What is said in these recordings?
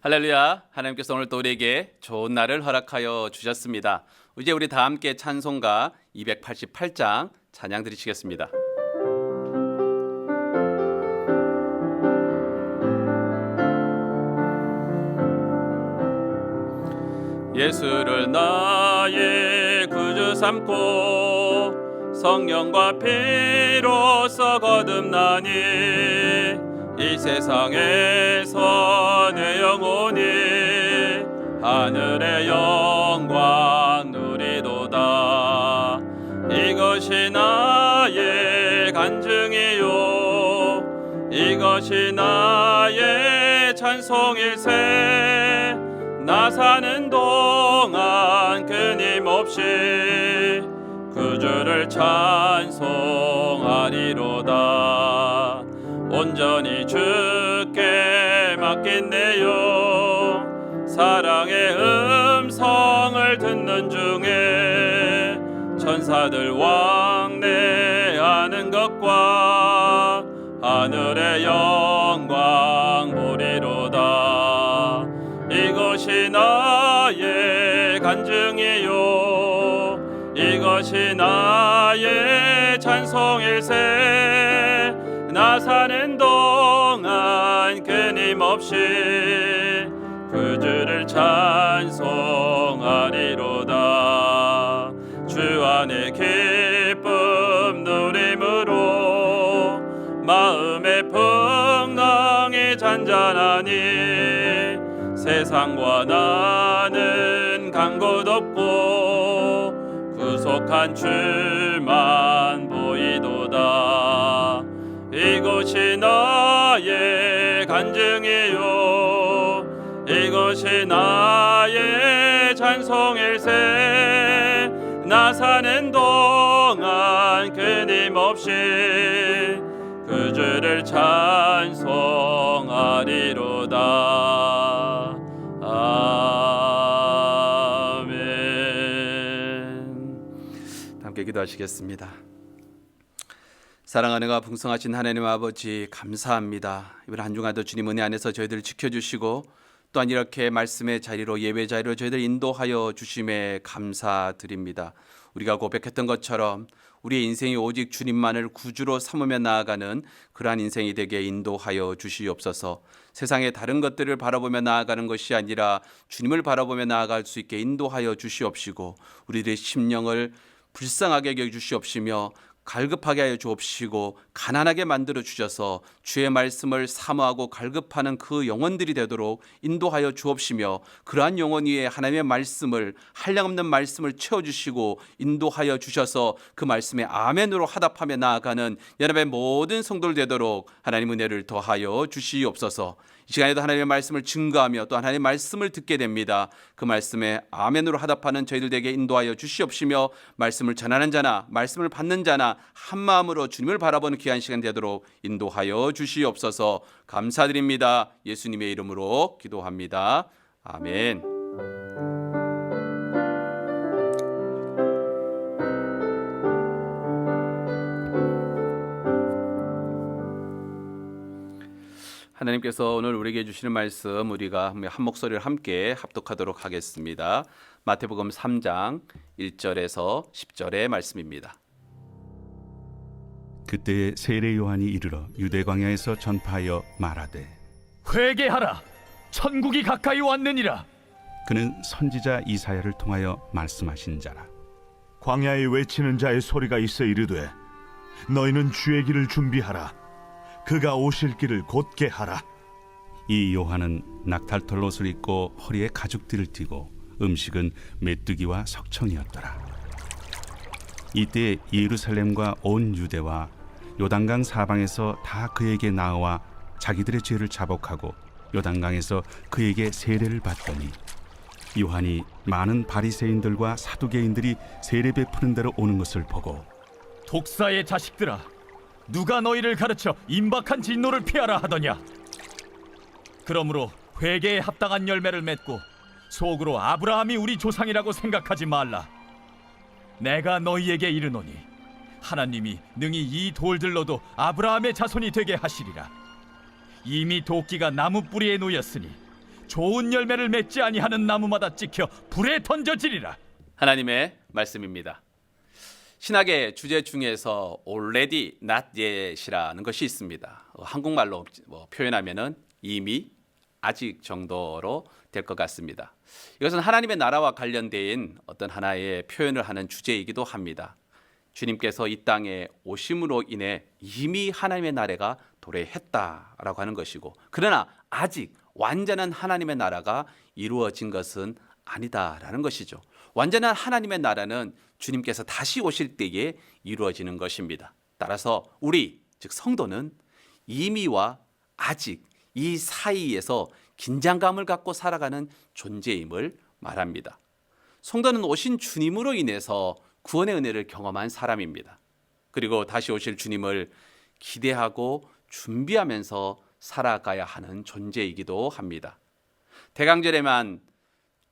할렐루야. 하나님께서 오늘 또 우리에게 좋은 날을 허락하여 주셨습니다. 이제 우리 다 함께 찬송가 288장 찬양 드리시겠습니다. 예수를 나의 구주 삼고 성령과 피로써 거듭나니 이 세상에서 내 영혼이 하늘의 영광 누리도다. 이것이 나의 간증이요 이것이 나의 찬송일세. 나 사는 동안 끊임없이 구주를 찬송하리로다. 온전히 주께 맡긴내요. 사랑의 음성을 듣는 중에 천사들 왕래하는 것과 하늘의 영광 보리로다. 이것이 나의 간증이요 이것이 나의 찬송일세. 나 사는 동안 끊임없이 구주를 찬송하리로다. 주 안에 기쁨 누림으로 마음의 풍랑이 잔잔하니 세상과 나는 간 곳 없고 구속한 주만 보이도다. 이것이 나의 간증이요 이것이 나의 찬송일세. 나 사는 동안 끊임없이 구주를 찬송하리로다. 아멘. 함께 기도하시겠습니다. 사랑하는 풍성하신 하나님 아버지, 감사합니다. 이번 한 주간도 주님 은혜 안에서 저희들 지켜주시고 또한 이렇게 말씀의 자리로, 예배 자리로 저희들 인도하여 주심에 감사드립니다. 우리가 고백했던 것처럼 우리의 인생이 오직 주님만을 구주로 삼으며 나아가는 그러한 인생이 되게 인도하여 주시옵소서. 세상의 다른 것들을 바라보며 나아가는 것이 아니라 주님을 바라보며 나아갈 수 있게 인도하여 주시옵시고, 우리들의 심령을 불쌍하게 여겨주시옵시며 갈급하게 하여 주옵시고 가난하게 만들어 주셔서 주의 말씀을 사모하고 갈급하는 그 영혼들이 되도록 인도하여 주옵시며, 그러한 영혼 위에 하나님의 말씀을, 한량없는 말씀을 채워주시고 인도하여 주셔서 그 말씀에 아멘으로 화답하며 나아가는 여러분의 모든 성도들 되도록 하나님 은혜를 더하여 주시옵소서. 이 시간에도 하나님의 말씀을 증거하며 또 하나님의 말씀을 듣게 됩니다. 그 말씀에 아멘으로 화답하는 저희들 에게 인도하여 주시옵시며, 말씀을 전하는 자나 말씀을 받는 자나 한 마음으로 주님을 바라보는 귀한 시간 되도록 인도하여 주시옵소서. 감사드립니다. 예수님의 이름으로 기도합니다. 아멘. 하나님께서 오늘 우리에게 주시는 말씀, 우리가 한 목소리를 함께 합독하도록 하겠습니다. 마태복음 3장 1절에서 10절의 말씀입니다. 그때에 세례 요한이 이르러 유대 광야에서 전파하여 말하되, 회개하라, 천국이 가까이 왔느니라. 그는 선지자 이사야를 통하여 말씀하신 자라. 광야에 외치는 자의 소리가 있어 이르되, 너희는 주의 길을 준비하라. 그가 오실 길을 곧게 하라. 이 요한은 낙탈털 옷을 입고 허리에 가죽띠를 띠고 음식은 메뚜기와 석청이었더라. 이때 예루살렘과 온 유대와 요단강 사방에서 다 그에게 나와 자기들의 죄를 자복하고 요단강에서 그에게 세례를 받더니, 요한이 많은 바리새인들과 사두개인들이 세례 베푸는 데로 오는 것을 보고, 독사의 자식들아, 누가 너희를 가르쳐 임박한 진노를 피하라 하더냐. 그러므로 회개에 합당한 열매를 맺고 속으로 아브라함이 우리 조상이라고 생각하지 말라. 내가 너희에게 이르노니 하나님이 능히 이 돌들로도 아브라함의 자손이 되게 하시리라. 이미 도끼가 나무 뿌리에 놓였으니 좋은 열매를 맺지 아니하는 나무마다 찍혀 불에 던져지리라. 하나님의 말씀입니다. 신학의 주제 중에서 already not yet이라는 것이 있습니다. 한국말로 표현하면은 이미 아직 정도로 될 것 같습니다. 이것은 하나님의 나라와 관련된 어떤 하나의 표현을 하는 주제이기도 합니다. 주님께서 이 땅에 오심으로 인해 이미 하나님의 나라가 도래했다라고 하는 것이고, 그러나 아직 완전한 하나님의 나라가 이루어진 것은 아니다라는 것이죠. 완전한 하나님의 나라는 주님께서 다시 오실 때에 이루어지는 것입니다. 따라서 우리, 즉 성도는 이미와 아직 이 사이에서 긴장감을 갖고 살아가는 존재임을 말합니다. 성도는 오신 주님으로 인해서 구원의 은혜를 경험한 사람입니다. 그리고 다시 오실 주님을 기대하고 준비하면서 살아가야 하는 존재이기도 합니다. 대강절에만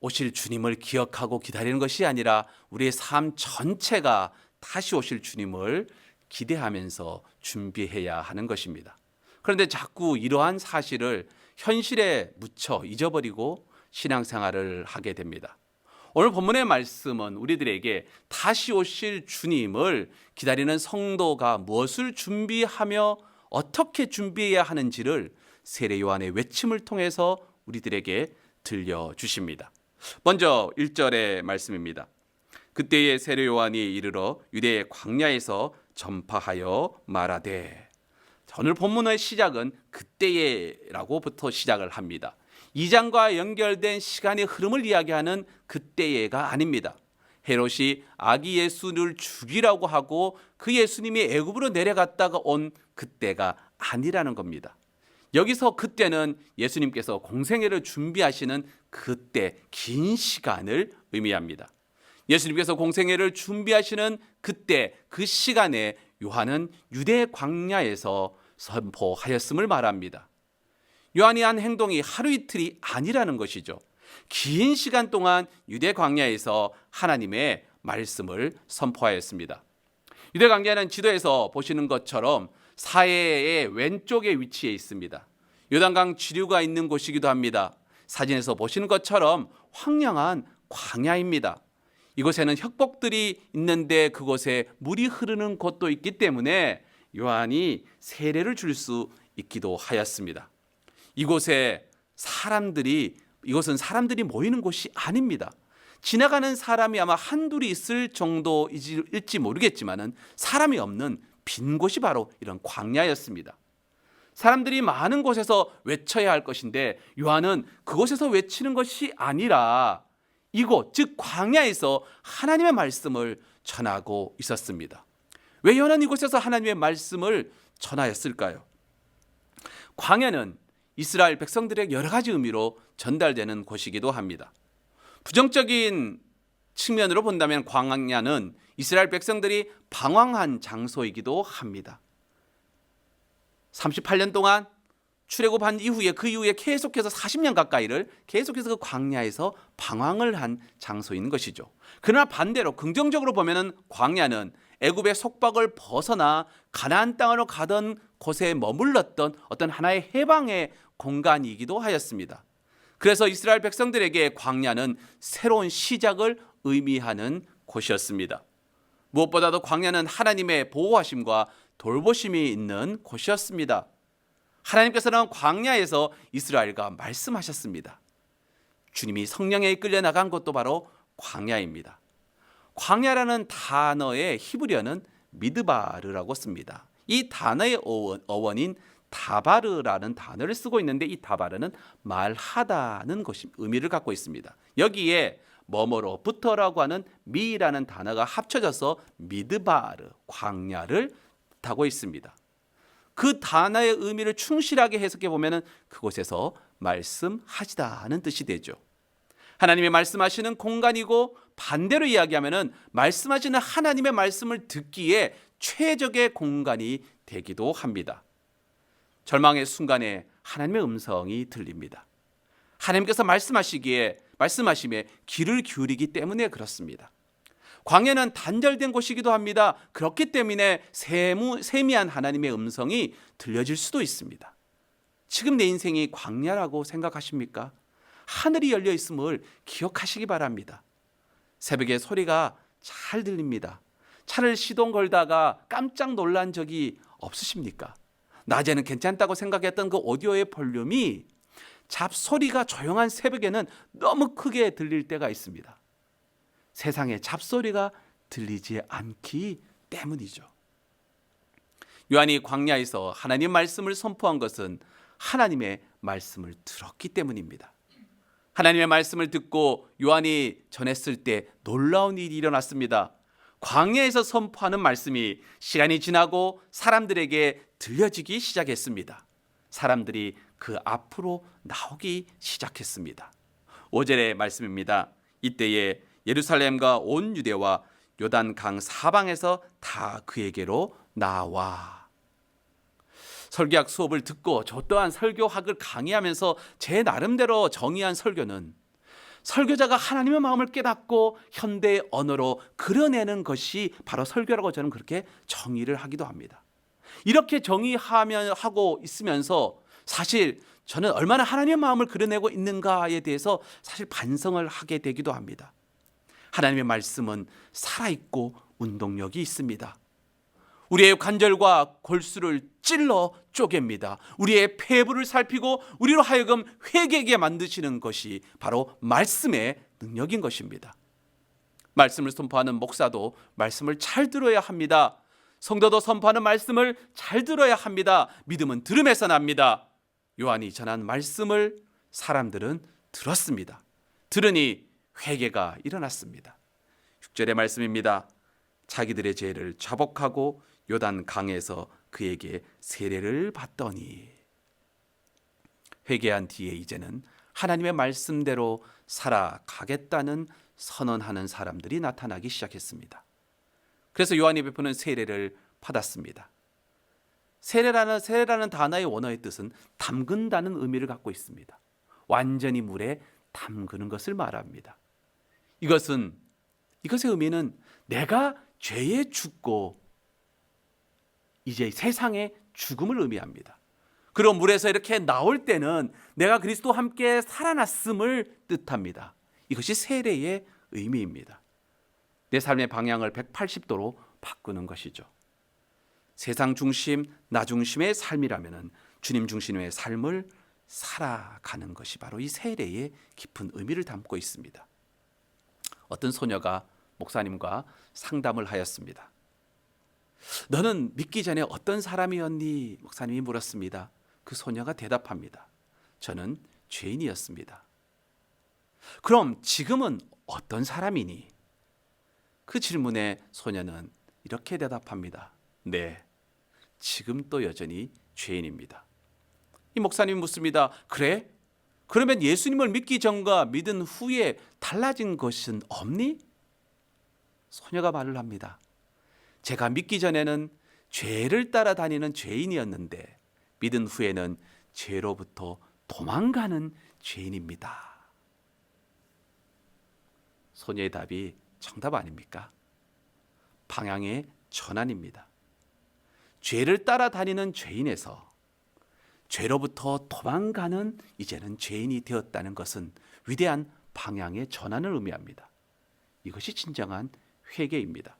오실 주님을 기억하고 기다리는 것이 아니라 우리의 삶 전체가 다시 오실 주님을 기대하면서 준비해야 하는 것입니다. 그런데 자꾸 이러한 사실을 현실에 묻혀 잊어버리고 신앙생활을 하게 됩니다. 오늘 본문의 말씀은 우리들에게 다시 오실 주님을 기다리는 성도가 무엇을 준비하며 어떻게 준비해야 하는지를 세례 요한의 외침을 통해서 우리들에게 들려주십니다. 먼저 1절의 말씀입니다. 그때에 세례 요한이 이르러 유대의 광야에서 전파하여 말하되. 오늘 본문의 시작은 그때에라고부터 시작을 합니다. 2장과 연결된 시간의 흐름을 이야기하는 그때에가 아닙니다. 헤롯이 아기 예수를 죽이라고 하고 그 예수님이 애굽으로 내려갔다가 온 그때가 아니라는 겁니다. 여기서 그때는 예수님께서 공생애를 준비하시는 그때, 긴 시간을 의미합니다. 예수님께서 공생애를 준비하시는 그때, 그 시간에 요한은 유대 광야에서 선포하였음을 말합니다. 요한이 한 행동이 하루 이틀이 아니라는 것이죠. 긴 시간 동안 유대 광야에서 하나님의 말씀을 선포하였습니다. 유대 광야는 지도에서 보시는 것처럼 사해의 왼쪽에 위치해 있습니다. 요단강 지류가 있는 곳이기도 합니다. 사진에서 보시는 것처럼 황량한 광야입니다. 이곳에는 혁복들이 있는데 그곳에 물이 흐르는 곳도 있기 때문에 요한이 세례를 줄 수 있기도 하였습니다. 이곳은 사람들이 모이는 곳이 아닙니다. 지나가는 사람이 아마 한둘이 있을 정도일지 모르겠지만 사람이 없는 빈 곳이 바로 이런 광야였습니다. 사람들이 많은 곳에서 외쳐야 할 것인데 요한은 그곳에서 외치는 것이 아니라 이곳, 즉 광야에서 하나님의 말씀을 전하고 있었습니다. 왜 요한은 이곳에서 하나님의 말씀을 전하였을까요? 광야는 이스라엘 백성들에게 여러 가지 의미로 전달되는 곳이기도 합니다. 부정적인 측면으로 본다면 광야는 이스라엘 백성들이 방황한 장소이기도 합니다. 38년 동안 출애굽한 이후에 그 이후에 계속해서 40년 가까이를 계속해서 그 광야에서 방황을 한 장소인 것이죠. 그러나 반대로 긍정적으로 보면은 광야는 애굽의 속박을 벗어나 가나안 땅으로 가던 곳에 머물렀던 어떤 하나의 해방의 공간이기도 하였습니다. 그래서 이스라엘 백성들에게 광야는 새로운 시작을 의미하는 곳이었습니다. 무엇보다도 광야는 하나님의 보호하심과 돌보심이 있는 곳이었습니다. 하나님께서는 광야에서 이스라엘과 말씀하셨습니다. 주님이 성령에 이끌려 나간 곳도 바로 광야입니다. 광야라는 단어의 히브리어는 미드바르라고 씁니다. 이 단어의 어원인 다바르라는 단어를 쓰고 있는데 이 다바르는 말하다는 것이 의미를 갖고 있습니다. 여기에 뭐뭐로부터라고 하는 미라는 단어가 합쳐져서 미드바르, 광야를 뜻하고 있습니다. 그 단어의 의미를 충실하게 해석해 보면 그곳에서 말씀하시다는 뜻이 되죠. 하나님의 말씀하시는 공간이고 반대로 이야기하면 말씀하시는 하나님의 말씀을 듣기에 최적의 공간이 되기도 합니다. 절망의 순간에 하나님의 음성이 들립니다. 하나님께서 말씀하심에 귀를 기울이기 때문에 그렇습니다. 광야는 단절된 곳이기도 합니다. 그렇기 때문에 세미한 하나님의 음성이 들려질 수도 있습니다. 지금 내 인생이 광야라고 생각하십니까? 하늘이 열려 있음을 기억하시기 바랍니다. 새벽에 소리가 잘 들립니다. 차를 시동 걸다가 깜짝 놀란 적이 없으십니까? 낮에는 괜찮다고 생각했던 그 오디오의 볼륨이 잡소리가 조용한 새벽에는 너무 크게 들릴 때가 있습니다. 세상에 잡소리가 들리지 않기 때문이죠. 요한이 광야에서 하나님 말씀을 선포한 것은 하나님의 말씀을 들었기 때문입니다. 하나님의 말씀을 듣고 요한이 전했을 때 놀라운 일이 일어났습니다. 광야에서 선포하는 말씀이 시간이 지나고 사람들에게 들려지기 시작했습니다. 사람들이 그 앞으로 나오기 시작했습니다. 5절의 말씀입니다. 이때에 예루살렘과 온 유대와 요단강 사방에서 다 그에게로 나와. 설교학 수업을 듣고 저 또한 설교학을 강의하면서 제 나름대로 정의한 설교는 설교자가 하나님의 마음을 깨닫고 현대 언어로 그려내는 것이 바로 설교라고 저는 그렇게 정의를 하기도 합니다. 이렇게 정의하고 있으면서 사실 저는 얼마나 하나님의 마음을 그려내고 있는가에 대해서 사실 반성을 하게 되기도 합니다. 하나님의 말씀은 살아있고 운동력이 있습니다. 우리의 관절과 골수를 찔러 쪼갭니다. 우리의 폐부를 살피고 우리로 하여금 회개하게 만드시는 것이 바로 말씀의 능력인 것입니다. 말씀을 선포하는 목사도 말씀을 잘 들어야 합니다. 성도도 선포하는 말씀을 잘 들어야 합니다. 믿음은 들음에서 납니다. 요한이 전한 말씀을 사람들은 들었습니다. 들으니 회개가 일어났습니다. 6절의 말씀입니다. 자기들의 죄를 자복하고 요단 강에서 그에게 세례를 받더니. 회개한 뒤에 이제는 하나님의 말씀대로 살아가겠다는 선언하는 사람들이 나타나기 시작했습니다. 그래서 요한이 베푸는 세례를 받았습니다. 세례라는 단어의 원어의 뜻은 담근다는 의미를 갖고 있습니다. 완전히 물에 담그는 것을 말합니다. 이것의 의미는 내가 죄에 죽고 이제 세상의 죽음을 의미합니다. 그리고 물에서 이렇게 나올 때는 내가 그리스도와 함께 살아났음을 뜻합니다. 이것이 세례의 의미입니다. 내 삶의 방향을 180도로 바꾸는 것이죠. 세상 중심, 나 중심의 삶이라면 주님 중심의 삶을 살아가는 것이 바로 이 세례의 깊은 의미를 담고 있습니다. 어떤 소녀가 목사님과 상담을 하였습니다. 너는 믿기 전에 어떤 사람이었니? 목사님이 물었습니다. 그 소녀가 대답합니다. 저는 죄인이었습니다. 그럼 지금은 어떤 사람이니? 그 질문에 소녀는 이렇게 대답합니다. 네, 지금 또 여전히 죄인입니다. 이 목사님이 묻습니다. 그래? 그러면 예수님을 믿기 전과 믿은 후에 달라진 것은 없니? 소녀가 말을 합니다. 제가 믿기 전에는 죄를 따라다니는 죄인이었는데 믿은 후에는 죄로부터 도망가는 죄인입니다. 소녀의 답이 정답 아닙니까? 방향의 전환입니다. 죄를 따라다니는 죄인에서 죄로부터 도망가는 이제는 죄인이 되었다는 것은 위대한 방향의 전환을 의미합니다. 이것이 진정한 회개입니다.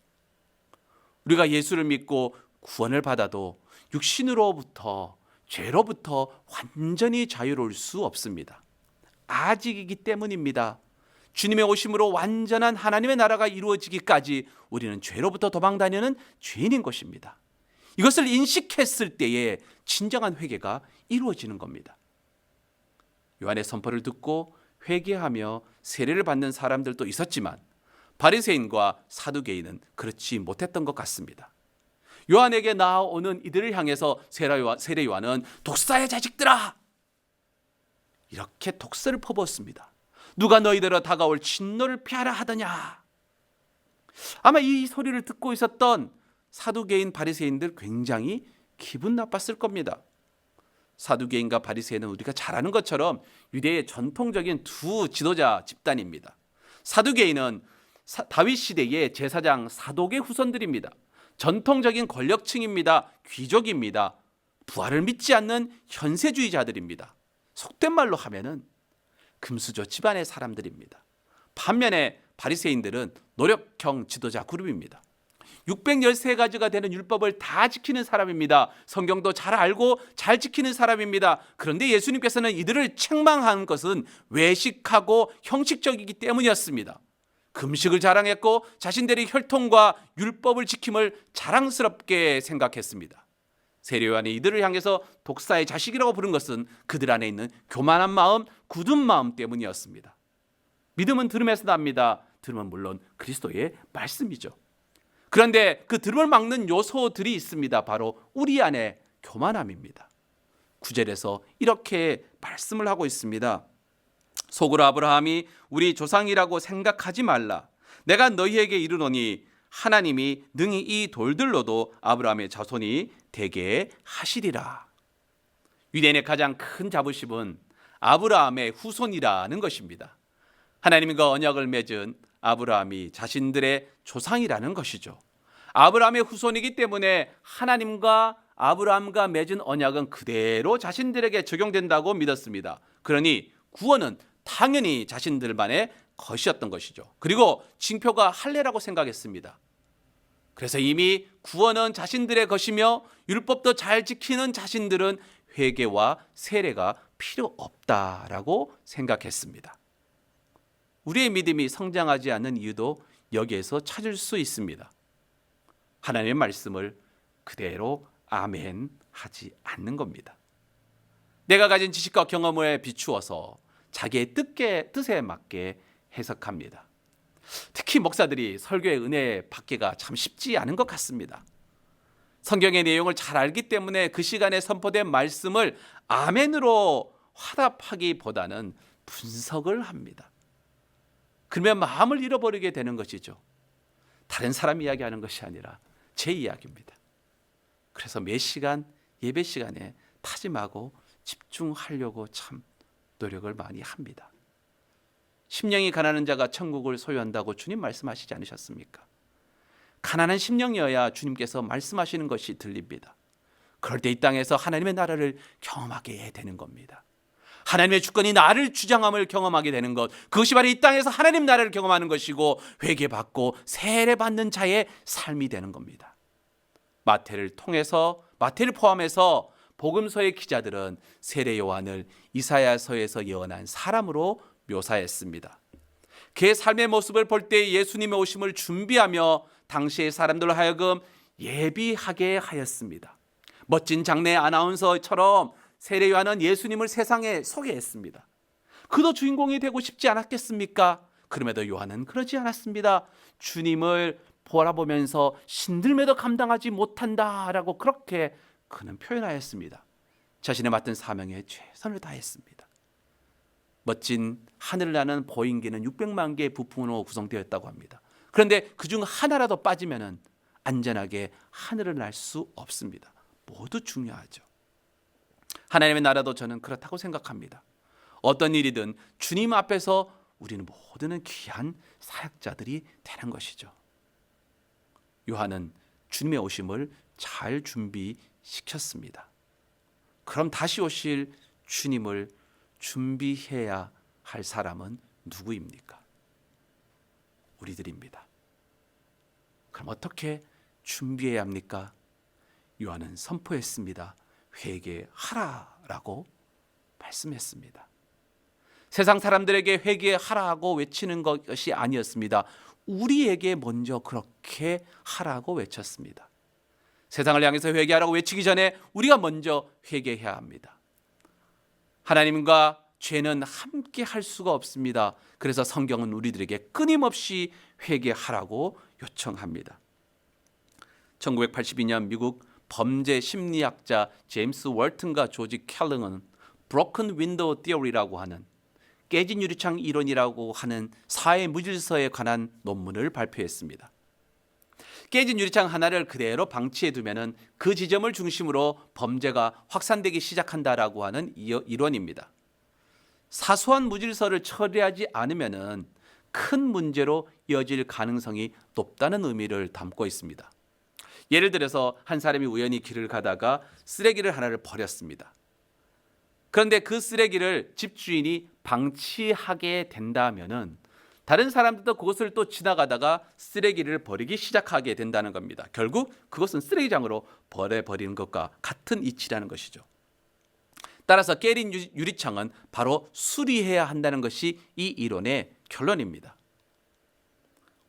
우리가 예수를 믿고 구원을 받아도 육신으로부터 죄로부터 완전히 자유로울 수 없습니다. 아직이기 때문입니다. 주님의 오심으로 완전한 하나님의 나라가 이루어지기까지 우리는 죄로부터 도망다니는 죄인인 것입니다. 이것을 인식했을 때에 진정한 회개가 이루어지는 겁니다. 요한의 선포를 듣고 회개하며 세례를 받는 사람들도 있었지만 바리새인과 사두개인은 그렇지 못했던 것 같습니다. 요한에게 나오는 이들을 향해서 세례 요한은 독사의 자식들아! 이렇게 독설을 퍼부었습니다. 누가 너희들로 다가올 진노를 피하라 하더냐? 아마 이 소리를 듣고 있었던 사두개인 바리새인들 굉장히 기분 나빴을 겁니다. 사두개인과 바리새인은 우리가 잘 아는 것처럼 유대의 전통적인 두 지도자 집단입니다. 사두개인은 다윗 시대의 제사장 사독의 후손들입니다. 전통적인 권력층입니다. 귀족입니다. 부활을 믿지 않는 현세주의자들입니다. 속된 말로 하면은 금수저 집안의 사람들입니다. 반면에 바리새인들은 노력형 지도자 그룹입니다. 613가지가 되는 율법을 다 지키는 사람입니다. 성경도 잘 알고 잘 지키는 사람입니다. 그런데 예수님께서는 이들을 책망한 것은 외식하고 형식적이기 때문이었습니다. 금식을 자랑했고 자신들의 혈통과 율법을 지킴을 자랑스럽게 생각했습니다. 세례요한이 이들을 향해서 독사의 자식이라고 부른 것은 그들 안에 있는 교만한 마음, 굳은 마음 때문이었습니다. 믿음은 들음에서 납니다. 들음은 물론 그리스도의 말씀이죠. 그런데 그 들음을 막는 요소들이 있습니다. 바로 우리 안에 교만함입니다. 9절에서 이렇게 말씀을 하고 있습니다. 속으로 아브라함이 우리 조상이라고 생각하지 말라. 내가 너희에게 이르노니 하나님이 능히 이 돌들로도 아브라함의 자손이 되게 하시리라. 유대인의 가장 큰 자부심은 아브라함의 후손이라는 것입니다. 하나님과 언약을 맺은 아브라함이 자신들의 조상이라는 것이죠. 아브라함의 후손이기 때문에 하나님과 아브라함과 맺은 언약은 그대로 자신들에게 적용된다고 믿었습니다. 그러니 구원은 당연히 자신들만의 것이었던 것이죠. 그리고 징표가 할례라고 생각했습니다. 그래서 이미 구원은 자신들의 것이며 율법도 잘 지키는 자신들은 회개와 세례가 필요 없다라고 생각했습니다. 우리의 믿음이 성장하지 않는 이유도 여기에서 찾을 수 있습니다. 하나님의 말씀을 그대로 아멘 하지 않는 겁니다. 내가 가진 지식과 경험에 비추어서 자기의 뜻에 맞게 해석합니다. 특히 목사들이 설교의 은혜 받기가 참 쉽지 않은 것 같습니다. 성경의 내용을 잘 알기 때문에 그 시간에 선포된 말씀을 아멘으로 화답하기보다는 분석을 합니다. 그러면 마음을 잃어버리게 되는 것이죠. 다른 사람 이야기하는 것이 아니라 제 이야기입니다. 그래서 매 시간 예배 시간에 타짐하고 집중하려고 참 노력을 많이 합니다. 심령이 가난한 자가 천국을 소유한다고 주님 말씀하시지 않으셨습니까? 가난한 심령이어야 주님께서 말씀하시는 것이 들립니다. 그럴 때 이 땅에서 하나님의 나라를 경험하게 되는 겁니다. 하나님의 주권이 나를 주장함을 경험하게 되는 것, 그것이 바로 이 땅에서 하나님 나라를 경험하는 것이고 회개받고 세례받는 자의 삶이 되는 겁니다. 마태를 포함해서 복음서의 기자들은 세례 요한을 이사야서에서 예언한 사람으로 묘사했습니다. 그의 삶의 모습을 볼 때 예수님의 오심을 준비하며 당시의 사람들로 하여금 예비하게 하였습니다. 멋진 장내 아나운서처럼 세례 요한은 예수님을 세상에 소개했습니다. 그도 주인공이 되고 싶지 않았겠습니까? 그럼에도 요한은 그러지 않았습니다. 주님을 바라보면서 신들매도 감당하지 못한다라고 그렇게 그는 표현하였습니다. 자신의 맡은 사명에 최선을 다했습니다. 멋진 하늘을 나는 보잉기는 600만 개의 부품으로 구성되었다고 합니다. 그런데 그중 하나라도 빠지면 안전하게 하늘을 날 수 없습니다. 모두 중요하죠. 하나님의 나라도 저는 그렇다고 생각합니다. 어떤 일이든 주님 앞에서 우리는 모두는 귀한 사역자들이 되는 것이죠. 요한은 주님의 오심을 잘 준비시켰습니다. 그럼 다시 오실 주님을 준비해야 할 사람은 누구입니까? 우리들입니다. 그럼 어떻게 준비해야 합니까? 요한은 선포했습니다. 회개하라라고 말씀했습니다. 세상 사람들에게 회개하라고 외치는 것이 아니었습니다. 우리에게 먼저 그렇게 하라고 외쳤습니다. 세상을 향해서 회개하라고 외치기 전에 우리가 먼저 회개해야 합니다. 하나님과 죄는 함께 할 수가 없습니다. 그래서 성경은 우리들에게 끊임없이 회개하라고 요청합니다. 1982년 미국 범죄 심리학자 제임스 월튼과 조지 켈링은 Broken Window Theory라고 하는 깨진 유리창 이론이라고 하는 사회 무질서에 관한 논문을 발표했습니다. 깨진 유리창 하나를 그대로 방치해 두면은 그 지점을 중심으로 범죄가 확산되기 시작한다라고 하는 이론입니다. 사소한 무질서를 처리하지 않으면은 큰 문제로 이어질 가능성이 높다는 의미를 담고 있습니다. 예를 들어서 한 사람이 우연히 길을 가다가 쓰레기를 하나를 버렸습니다. 그런데 그 쓰레기를 집주인이 방치하게 된다면은 다른 사람들도 그것을 또 지나가다가 쓰레기를 버리기 시작하게 된다는 겁니다. 결국 그것은 쓰레기장으로 버려버리는 것과 같은 이치라는 것이죠. 따라서 깨진 유리창은 바로 수리해야 한다는 것이 이 이론의 결론입니다.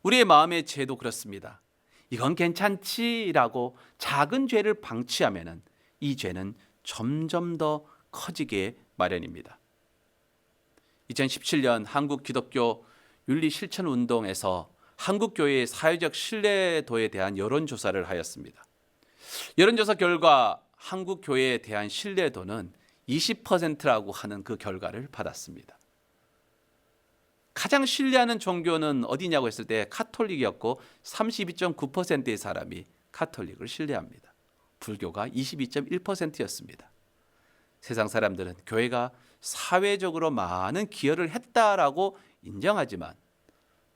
우리의 마음의 죄도 그렇습니다. 이건 괜찮지라고 작은 죄를 방치하면은 이 죄는 점점 더 커지게 마련입니다. 2017년 한국 기독교 윤리 실천 운동에서 한국 교회의 사회적 신뢰도에 대한 여론조사를 하였습니다. 여론조사 결과 한국 교회에 대한 신뢰도는 20%라고 하는 그 결과를 받았습니다. 가장 신뢰하는 종교는 어디냐고 했을 때 카톨릭이었고 32.9%의 사람이 카톨릭을 신뢰합니다. 불교가 22.1%였습니다. 세상 사람들은 교회가 사회적으로 많은 기여를 했다라고 인정하지만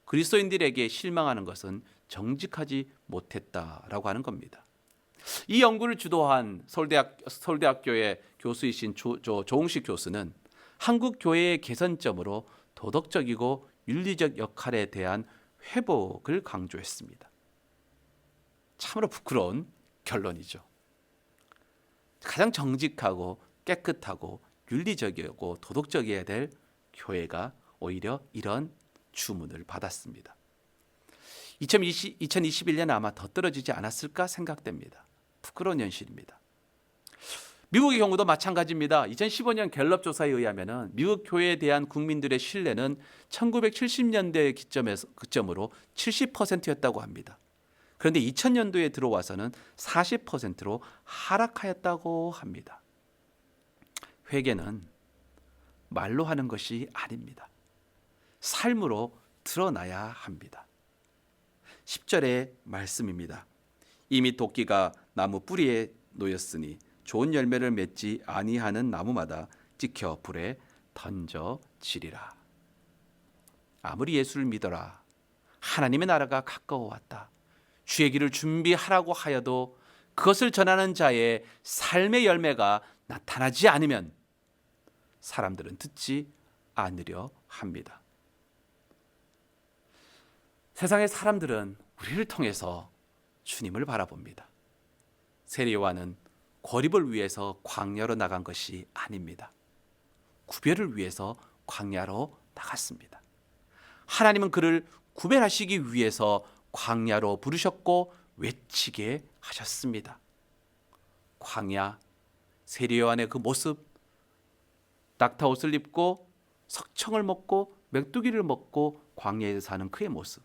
그리스도인들에게 실망하는 것은 정직하지 못했다라고 하는 겁니다. 이 연구를 주도한 서울대학교의 교수이신 조홍식 교수는 한국 교회의 개선점으로 도덕적이고 윤리적 역할에 대한 회복을 강조했습니다. 참으로 부끄러운 결론이죠. 가장 정직하고 깨끗하고 윤리적이고 도덕적이어야 될 교회가 오히려 이런 주문을 받았습니다. 2021년 아마 더 떨어지지 않았을까 생각됩니다. 부끄러운 현실입니다. 미국의 경우도 마찬가지입니다. 2015년 갤럽 조사에 의하면 미국 교회에 대한 국민들의 신뢰는 1970년대 기점으로 70%였다고 합니다. 그런데 2000년도에 들어와서는 40%로 하락하였다고 합니다. 회개는 말로 하는 것이 아닙니다. 삶으로 드러나야 합니다. 10절의 말씀입니다. 이미 도끼가 나무 뿌리에 놓였으니 좋은 열매를 맺지 아니하는 나무마다 찍혀 불에 던져지리라. 아무리 예수를 믿어라, 하나님의 나라가 가까워 왔다, 주의 길을 준비하라고 하여도 그것을 전하는 자의 삶의 열매가 나타나지 않으면 사람들은 듣지 않으려 합니다. 세상의 사람들은 우리를 통해서 주님을 바라봅니다. 세례요한은 고립을 위해서 광야로 나간 것이 아닙니다. 구별을 위해서 광야로 나갔습니다. 하나님은 그를 구별하시기 위해서 광야로 부르셨고 외치게 하셨습니다. 광야, 세례요한의 그 모습, 낙타옷을 입고 석청을 먹고 메뚜기를 먹고 광야에서 사는 그의 모습,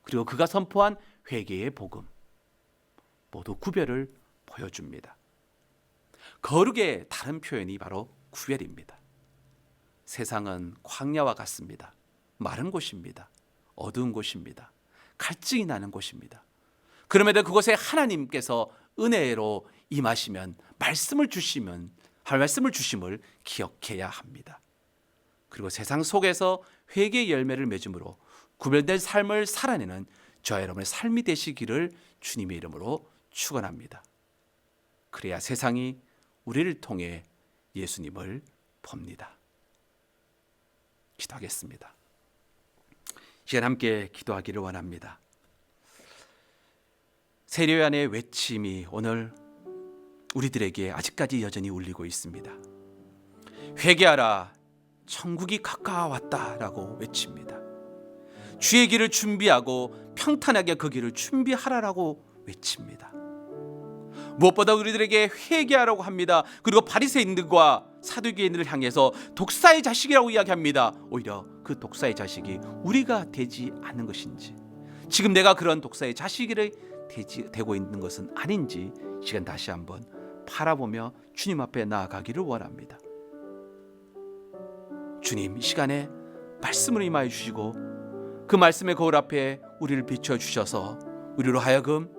그리고 그가 선포한 회개의 복음, 모두 구별을 보여줍니다. 거룩의 다른 표현이 바로 구별입니다. 세상은 광야와 같습니다. 마른 곳입니다. 어두운 곳입니다. 갈증이 나는 곳입니다. 그럼에도 그곳에 하나님께서 은혜로 임하시면 말씀을 주심을 기억해야 합니다. 그리고 세상 속에서 회개의 열매를 맺음으로 구별된 삶을 살아내는 저와 여러분의 삶이 되시기를 주님의 이름으로 축원합니다. 그래야 세상이 우리를 통해 예수님을 봅니다. 기도하겠습니다. 시간 함께 기도하기를 원합니다. 세례요한의 외침이 오늘 우리들에게 아직까지 여전히 울리고 있습니다. 회개하라, 천국이 가까워왔다라고 외칩니다. 주의 길을 준비하고 평탄하게 그 길을 준비하라라고 외칩니다. 무엇보다 우리들에게 회개하라고 합니다. 그리고 바리새인들과 사두개인들을 향해서 독사의 자식이라고 이야기합니다. 오히려 그 독사의 자식이 우리가 되지 않는 것인지, 지금 내가 그런 독사의 자식이 되고 있는 것은 아닌지 시간 다시 한번 바라보며 주님 앞에 나아가기를 원합니다. 주님, 이 시간에 말씀을 임하여 주시고 그 말씀의 거울 앞에 우리를 비춰 주셔서 우리로 하여금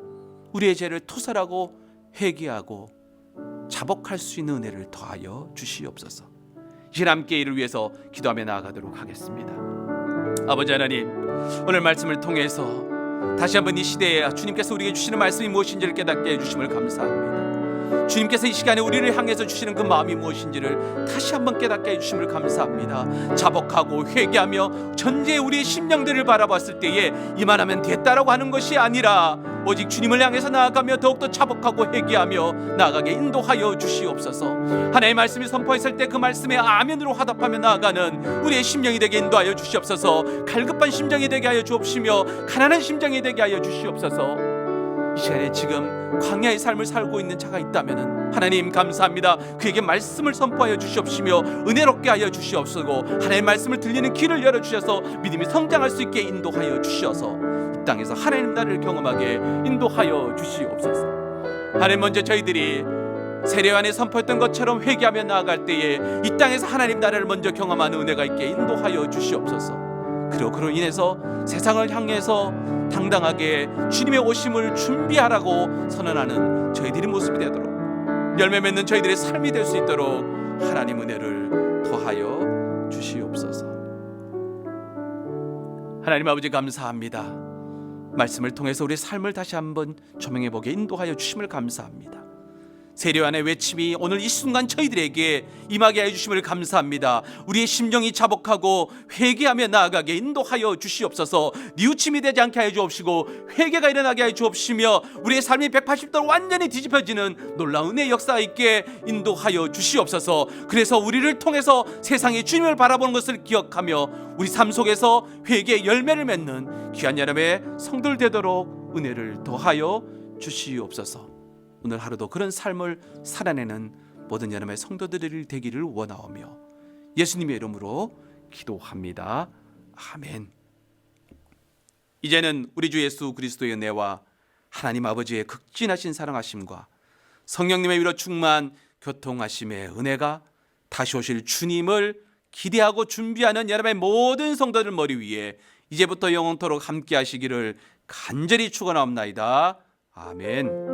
우리의 죄를 토설하고 회개하고 자복할 수 있는 은혜를 더하여 주시옵소서. 이 함께 이를 위해서 기도하며 나아가도록 하겠습니다. 아버지 하나님, 오늘 말씀을 통해서 다시 한번 이 시대에 주님께서 우리에게 주시는 말씀이 무엇인지를 깨닫게 해주심을 감사합니다. 주님께서 이 시간에 우리를 향해서 주시는 그 마음이 무엇인지를 다시 한번 깨닫게 해주심을 감사합니다. 자복하고 회개하며 전제에 우리의 심령들을 바라봤을 때에 이만하면 됐다라고 하는 것이 아니라 오직 주님을 향해서 나아가며 더욱더 자복하고 회개하며 나아가게 인도하여 주시옵소서. 하나님의 말씀이 선포했을 때 그 말씀에 아멘으로 화답하며 나아가는 우리의 심령이 되게 인도하여 주시옵소서. 갈급한 심정이 되게 하여 주옵시며 가난한 심정이 되게 하여 주시옵소서. 이 시간에 지금 광야의 삶을 살고 있는 자가 있다면 하나님 감사합니다. 그에게 말씀을 선포하여 주시옵시며 은혜롭게 하여 주시옵소서. 하나님의 말씀을 들리는 귀를 열어주셔서 믿음이 성장할 수 있게 인도하여 주셔서 이 땅에서 하나님 나라를 경험하게 인도하여 주시옵소서. 하나님, 먼저 저희들이 세례요한에 선포했던 것처럼 회개하며 나아갈 때에 이 땅에서 하나님 나라를 먼저 경험하는 은혜가 있게 인도하여 주시옵소서. 그리고 그로 인해서 세상을 향해서 당당하게 주님의 오심을 준비하라고 선언하는 저희들의 모습이 되도록, 열매 맺는 저희들의 삶이 될 수 있도록 하나님 은혜를 더하여 주시옵소서. 하나님 아버지 감사합니다. 말씀을 통해서 우리의 삶을 다시 한번 조명해보게 인도하여 주심을 감사합니다. 세례요한의 외침이 오늘 이 순간 저희들에게 임하게 해주심을 감사합니다. 우리의 심령이 자복하고 회개하며 나아가게 인도하여 주시옵소서. 뉘우침이 되지 않게 하여 주옵시고 회개가 일어나게 하여 주옵시며 우리의 삶이 180도로 완전히 뒤집혀지는 놀라운 은혜의 역사 있게 인도하여 주시옵소서. 그래서 우리를 통해서 세상의 주님을 바라보는 것을 기억하며 우리 삶 속에서 회개의 열매를 맺는 귀한 여러분의 성도들 되도록 은혜를 더하여 주시옵소서. 오늘 하루도 그런 삶을 살아내는 모든 여러분의 성도들이 되기를 원하오며 예수님의 이름으로 기도합니다. 아멘. 이제는 우리 주 예수 그리스도의 은혜와 하나님 아버지의 극진하신 사랑하심과 성령님의 위로 충만 교통하심의 은혜가 다시 오실 주님을 기대하고 준비하는 여러분의 모든 성도들 머리 위에 이제부터 영원토록 함께 하시기를 간절히 축원하옵나이다. 아멘.